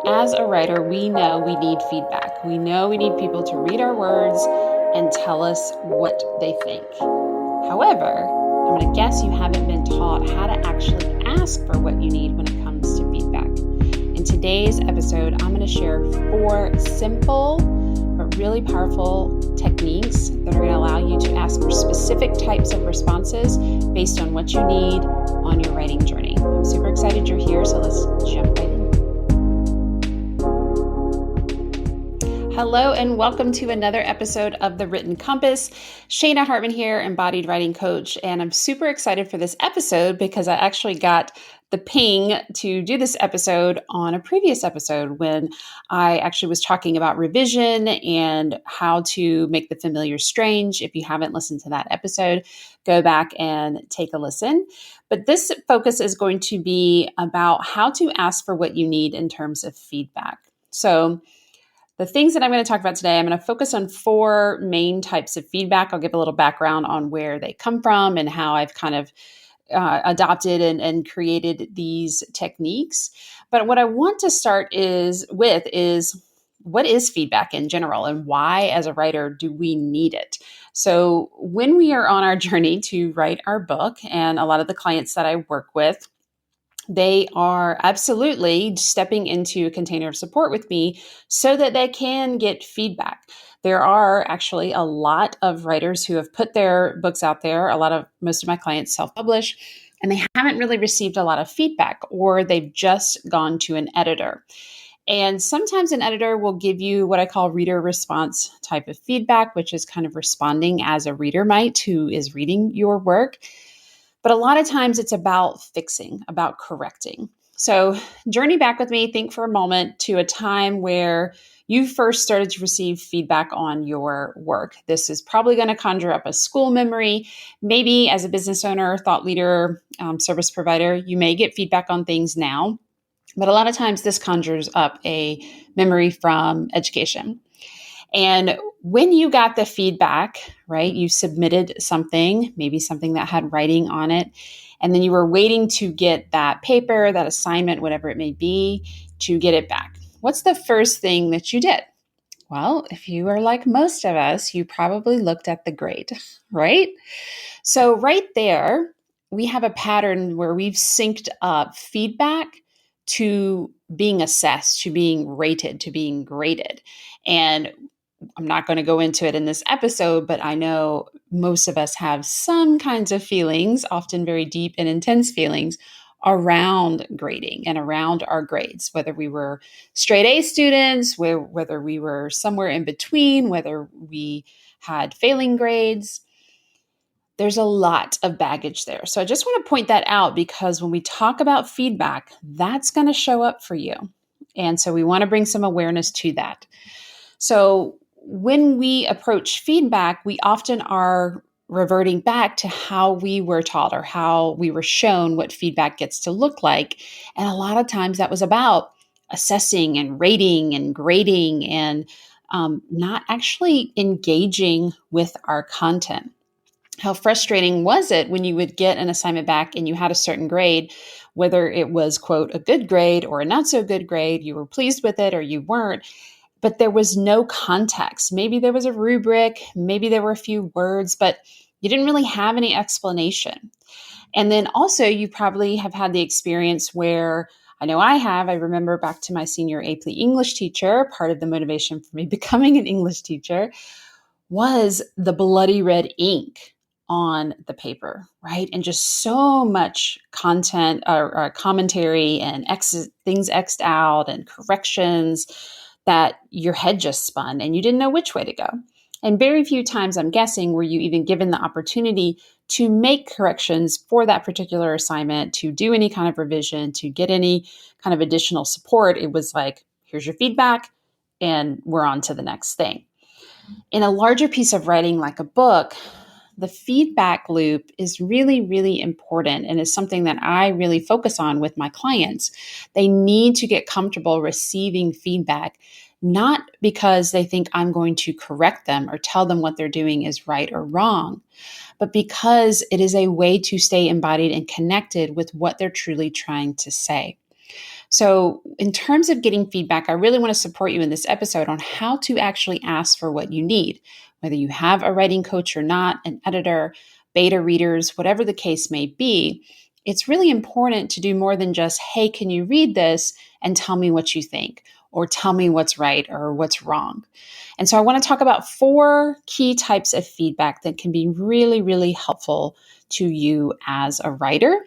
As a writer, we know we need feedback. We know we need people to read our words and tell us what they think. However, I'm going to guess you haven't been taught how to actually ask for what you need when it comes to feedback. In today's episode, I'm going to share 4 simple but really powerful techniques that are going to allow you to ask for specific types of responses based on what you need on your writing journey. I'm super excited you're here, so let's jump right in. Hello and welcome to another episode of The Written Compass. Shayna Hartman here, embodied writing coach, and I'm super excited for this episode because I actually got the ping to do this episode on a previous episode when I actually was talking about revision and how to make the familiar strange. If you haven't listened to that episode, go back and take a listen. But this focus is going to be about how to ask for what you need in terms of feedback. So the things that I'm going to talk about today, I'm going to focus on 4 main types of feedback. I'll give a little background on where they come from and how I've kind of adopted and created these techniques. But what I want to start with is what is feedback in general and why, as a writer, do we need it? So when we are on our journey to write our book, and a lot of the clients that I work with, they are absolutely stepping into a container of support with me so that they can get feedback. There are actually a lot of writers who have put their books out there. Most of my clients self-publish, and they haven't really received a lot of feedback, or they've just gone to an editor. And sometimes an editor will give you what I call reader response type of feedback, which is kind of responding as a reader might who is reading your work. But a lot of times it's about fixing, about correcting. So journey back with me, think for a moment to a time where you first started to receive feedback on your work. This is probably going to conjure up a school memory. Maybe as a business owner, thought leader, service provider, you may get feedback on things now. But a lot of times this conjures up a memory from education. And when you got the feedback, right, you submitted something, maybe something that had writing on it, and then you were waiting to get that paper, that assignment, whatever it may be, to get it back. What's the first thing that you did? Well, if you are like most of us, you probably looked at the grade, right? So right there, we have a pattern where we've synced up feedback to being assessed, to being rated, to being graded. And I'm not going to go into it in this episode, but I know most of us have some kinds of feelings, often very deep and intense feelings around grading and around our grades, whether we were straight A students, whether we were somewhere in between, whether we had failing grades. There's a lot of baggage there. So I just want to point that out because when we talk about feedback, that's going to show up for you. And so we want to bring some awareness to that. So when we approach feedback, we often are reverting back to how we were taught or how we were shown what feedback gets to look like. And a lot of times that was about assessing and rating and grading and not actually engaging with our content. How frustrating was it when you would get an assignment back and you had a certain grade, whether it was, quote, a good grade or a not so good grade, you were pleased with it or you weren't, but there was no context. Maybe there was a rubric, maybe there were a few words, but you didn't really have any explanation. And then also you probably have had the experience where I know I remember back to my senior AP English teacher, part of the motivation for me becoming an English teacher was the bloody red ink on the paper, right? And just so much content or commentary and things X'd out and corrections that your head just spun and you didn't know which way to go. And very few times, I'm guessing, were you even given the opportunity to make corrections for that particular assignment, to do any kind of revision, to get any kind of additional support. It was like, here's your feedback, and we're on to the next thing. In a larger piece of writing like a book, the feedback loop is really, really important and is something that I really focus on with my clients. They need to get comfortable receiving feedback, not because they think I'm going to correct them or tell them what they're doing is right or wrong, but because it is a way to stay embodied and connected with what they're truly trying to say. So, in terms of getting feedback, I really want to support you in this episode on how to actually ask for what you need, whether you have a writing coach or not, an editor, beta readers, whatever the case may be. It's really important to do more than just, hey, can you read this and tell me what you think, or tell me what's right or what's wrong. And so I want to talk about 4 key types of feedback that can be really, really helpful to you as a writer.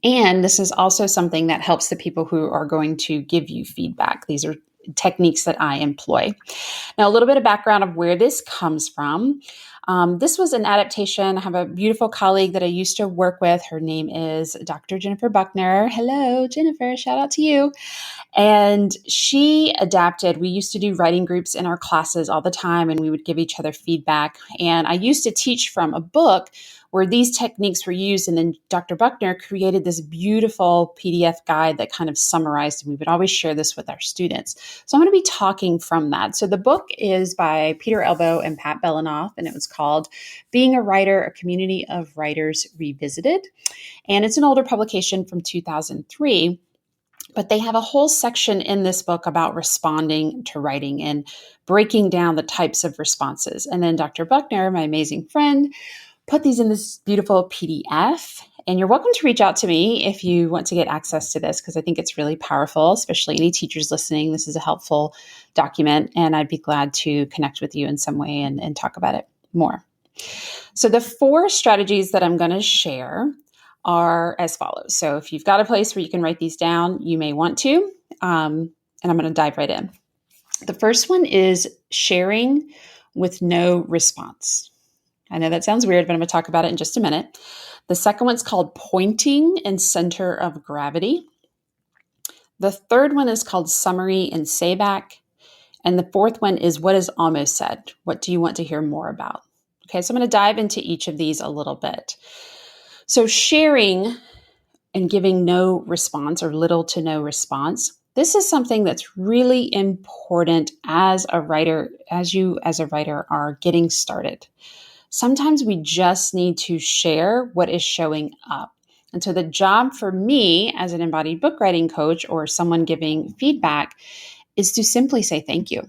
And this is also something that helps the people who are going to give you feedback. These are techniques that I employ. Now, a little bit of background of where this comes from. This was an adaptation. I have a beautiful colleague that I used to work with. Her name is Dr. Jennifer Buckner. Hello, Jennifer. Shout out to you. And she adapted. We used to do writing groups in our classes all the time, and we would give each other feedback. And I used to teach from a book where these techniques were used. And then Dr. Buckner created this beautiful PDF guide that kind of summarized, and we would always share this with our students. So I'm going to be talking from that. So the book is by Peter Elbow and Pat Belanoff, and it was called Being a Writer, A Community of Writers Revisited. And it's an older publication from 2003. But they have a whole section in this book about responding to writing and breaking down the types of responses. And then Dr. Buckner, my amazing friend, put these in this beautiful PDF. And you're welcome to reach out to me if you want to get access to this, because I think it's really powerful, especially any teachers listening. This is a helpful document, and I'd be glad to connect with you in some way and talk about it more. So the 4 strategies that I'm going to share are as follows. So if you've got a place where you can write these down, you may want to, and I'm going to dive right in. The first one is sharing with no response. I know that sounds weird, but I'm going to talk about it in just a minute. The second one's called pointing and center of gravity. The third one is called summary and sayback. And the fourth one is what is almost said. What do you want to hear more about? Okay, so I'm going to dive into each of these a little bit. So sharing and giving no response or little to no response, this is something that's really important as a writer, as you as a writer are getting started. Sometimes we just need to share what is showing up. And so the job for me as an embodied book writing coach or someone giving feedback is to simply say thank you.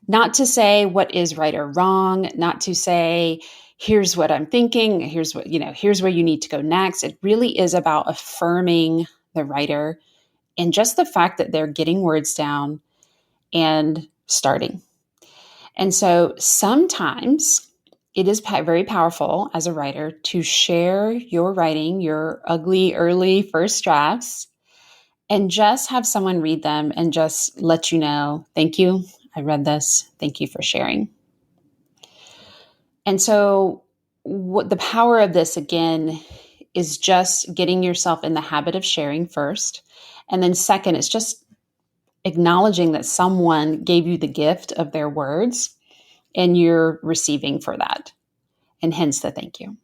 Not to say what is right or wrong, not to say, here's what I'm thinking, here's where you need to go next. It really is about affirming the writer and just the fact that they're getting words down and starting. And so sometimes it is very powerful as a writer to share your writing, your ugly early first drafts, and just have someone read them and just let you know, thank you, I read this, thank you for sharing. And so what the power of this, again, is just getting yourself in the habit of sharing first. And then second, it's just acknowledging that someone gave you the gift of their words and you're receiving for that. And hence the thank you.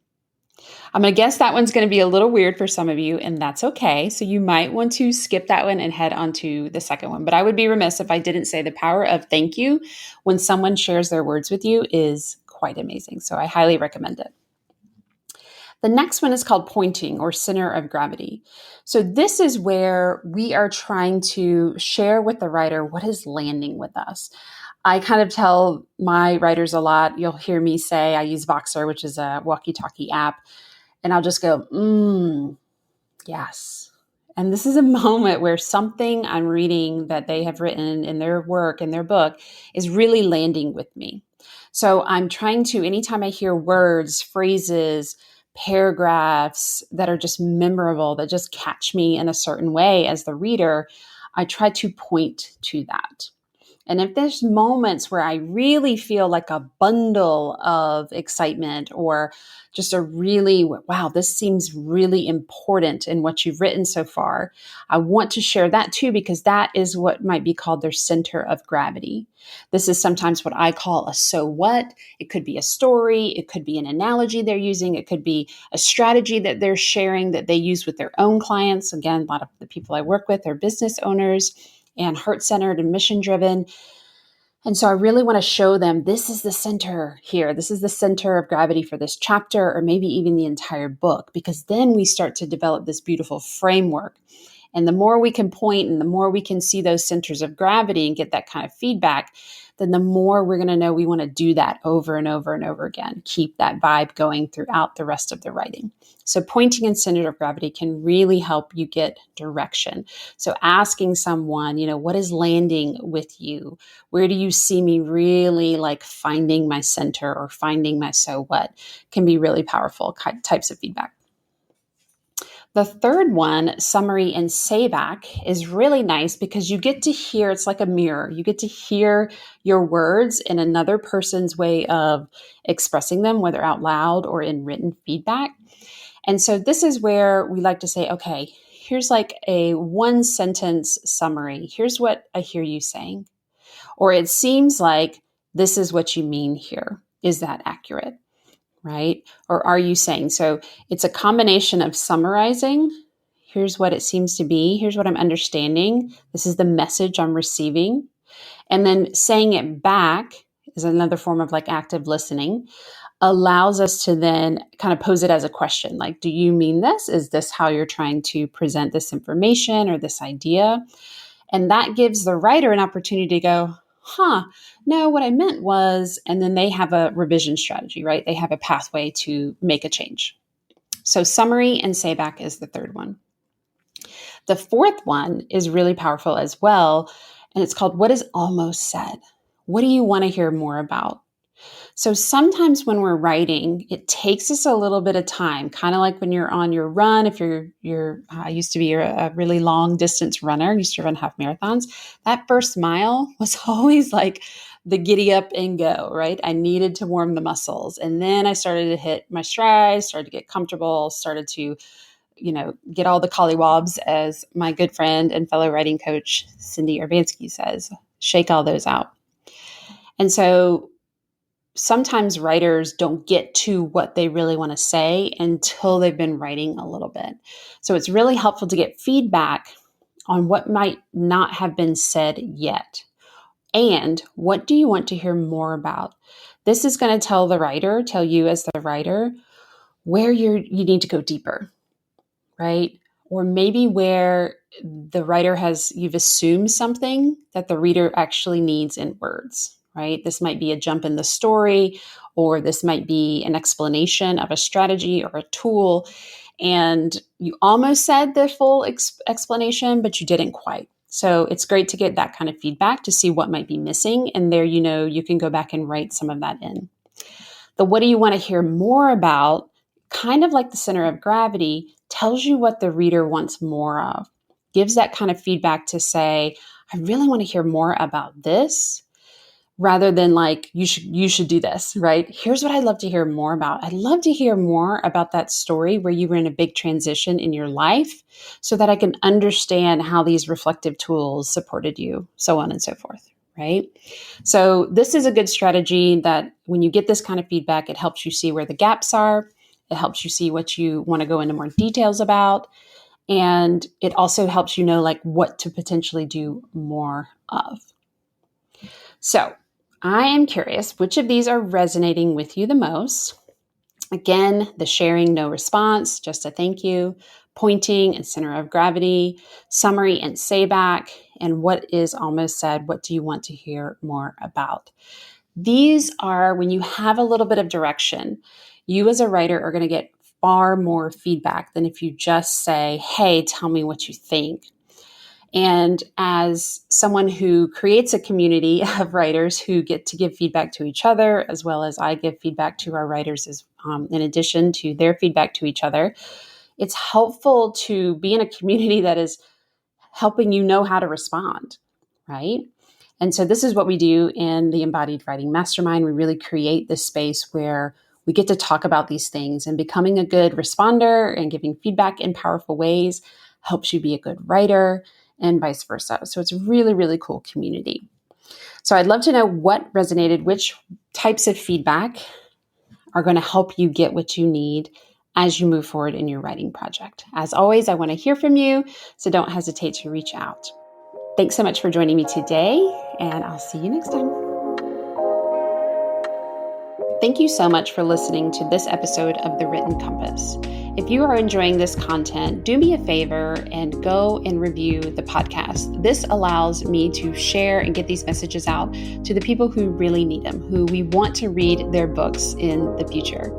I'm going to guess that one's going to be a little weird for some of you, and that's okay. So you might want to skip that one and head on to the second one. But I would be remiss if I didn't say the power of thank you when someone shares their words with you is quite amazing. So I highly recommend it. The next one is called pointing or center of gravity. So this is where we are trying to share with the writer what is landing with us. I kind of tell my writers a lot. You'll hear me say, I use Voxer, which is a walkie-talkie app, and I'll just go, yes. And this is a moment where something I'm reading that they have written in their work, in their book, is really landing with me. So I'm trying to, anytime I hear words, phrases, paragraphs that are just memorable, that just catch me in a certain way as the reader, I try to point to that. And if there's moments where I really feel like a bundle of excitement or just a really, wow, this seems really important in what you've written so far, I want to share that too, because that is what might be called their center of gravity. This is sometimes what I call a so what. It could be a story. It could be an analogy they're using. It could be a strategy that they're sharing that they use with their own clients. Again, a lot of the people I work with are business owners and heart-centered and mission-driven. And so I really want to show them this is the center here. This is the center of gravity for this chapter or maybe even the entire book, because then we start to develop this beautiful framework. And the more we can point and the more we can see those centers of gravity and get that kind of feedback, then the more we're going to know we want to do that over and over and over again. Keep that vibe going throughout the rest of the writing. So pointing and center of gravity can really help you get direction. So asking someone, what is landing with you? Where do you see me really like finding my center or finding my so what can be really powerful types of feedback. The third one, summary and sayback, is really nice because you get to hear, it's like a mirror. You get to hear your words in another person's way of expressing them, whether out loud or in written feedback. And so this is where we like to say, okay, here's like a one sentence summary. Here's what I hear you saying. Or it seems like this is what you mean here. Is that accurate? Right? Or are you saying? So it's a combination of summarizing. Here's what it seems to be. Here's what I'm understanding. This is the message I'm receiving. And then saying it back is another form of like active listening, allows us to then kind of pose it as a question. Like, do you mean this? Is this how you're trying to present this information or this idea? And that gives the writer an opportunity to go, no, what I meant was, and then they have a revision strategy, right? They have a pathway to make a change. So summary and sayback is the third one. The fourth one is really powerful as well. And it's called, what is almost said? What do you want to hear more about? So sometimes when we're writing, it takes us a little bit of time, kind of like when you're on your run. If I used to be a really long distance runner, I used to run half marathons. That first mile was always like the giddy up and go, right? I needed to warm the muscles. And then I started to hit my stride, started to get comfortable, started to, get all the collywobs, as my good friend and fellow writing coach, Cindy Urbanski says, shake all those out. And so sometimes writers don't get to what they really want to say until they've been writing a little bit. So it's really helpful to get feedback on what might not have been said yet. And what do you want to hear more about? This is going to tell you as the writer, where you need to go deeper, right? Or maybe where the writer you've assumed something that the reader actually needs in words. Right? This might be a jump in the story, or this might be an explanation of a strategy or a tool. And you almost said the full explanation, but you didn't quite. So it's great to get that kind of feedback to see what might be missing. And there, you can go back and write some of that in. The what do you want to hear more about, kind of like the center of gravity, tells you what the reader wants more of, gives that kind of feedback to say, I really want to hear more about this, rather than like, you should do this, right? Here's what I'd love to hear more about. I'd love to hear more about that story where you were in a big transition in your life so that I can understand how these reflective tools supported you, so on and so forth, right? So this is a good strategy that when you get this kind of feedback, it helps you see where the gaps are. It helps you see what you want to go into more details about. And it also helps you know like what to potentially do more of. So I am curious, which of these are resonating with you the most? Again, the sharing, no response, just a thank you, pointing and center of gravity, summary and sayback, and what is almost said, what do you want to hear more about? These are when you have a little bit of direction, you as a writer are going to get far more feedback than if you just say, hey, tell me what you think. And as someone who creates a community of writers who get to give feedback to each other, as well as I give feedback to our writers in addition to their feedback to each other, it's helpful to be in a community that is helping you know how to respond, right? And so this is what we do in the Embodied Writing Mastermind. We really create this space where we get to talk about these things, and becoming a good responder and giving feedback in powerful ways helps you be a good writer, and vice versa. So it's a really, really cool community. So I'd love to know what resonated, which types of feedback are going to help you get what you need as you move forward in your writing project. As always, I want to hear from you, so don't hesitate to reach out. Thanks so much for joining me today, and I'll see you next time. Thank you so much for listening to this episode of The Written Compass. If you are enjoying this content, do me a favor and go and review the podcast. This allows me to share and get these messages out to the people who really need them, who we want to read their books in the future.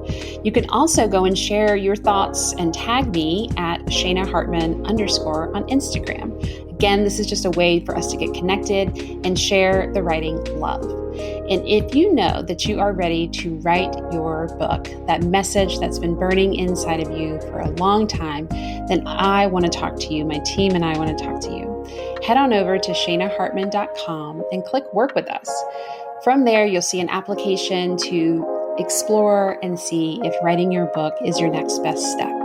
You can also go and share your thoughts and tag me at Shayna Hartman _ on Instagram. Again, this is just a way for us to get connected and share the writing love. And if you know that you are ready to write your book, that message that's been burning inside of you for a long time, then I want to talk to you. My team and I want to talk to you. Head on over to shaynahartman.com and click Work with Us. From there, you'll see an application to explore and see if writing your book is your next best step.